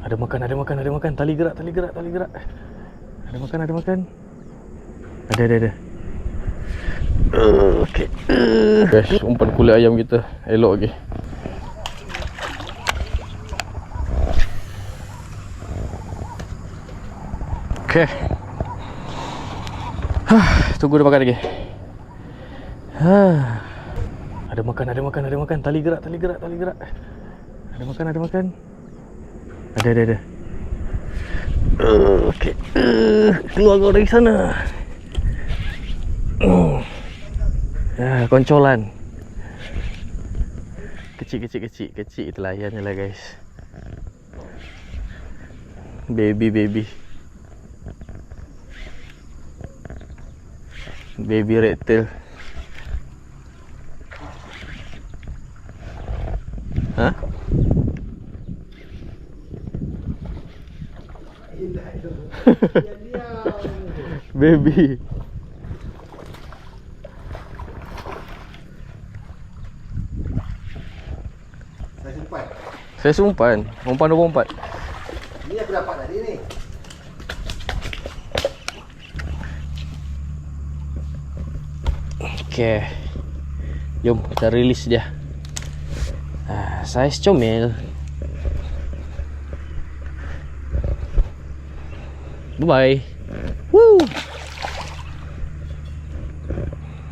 Ada makan, ada makan, ada makan. Tali gerak, tali gerak, tali gerak. Ada makan, ada makan. Ada. Okay. Guys, umpan kulit ayam kita elok lagi. Okay. Tunggu dia makan lagi. Ada makan, ada makan, ada makan. Tali gerak, tali gerak, tali gerak. Ada makan, ada makan. Ada. Okay. Keluar kau dari sana. Koncolan. Kecil itu layannya lah guys. Baby reptil. Hah? Baby. Saya sumpan. Umpan 24. Ini aku dapat tadi ni. Okay. Jom kita release dia. Saiz comel. Bye bye. Woo.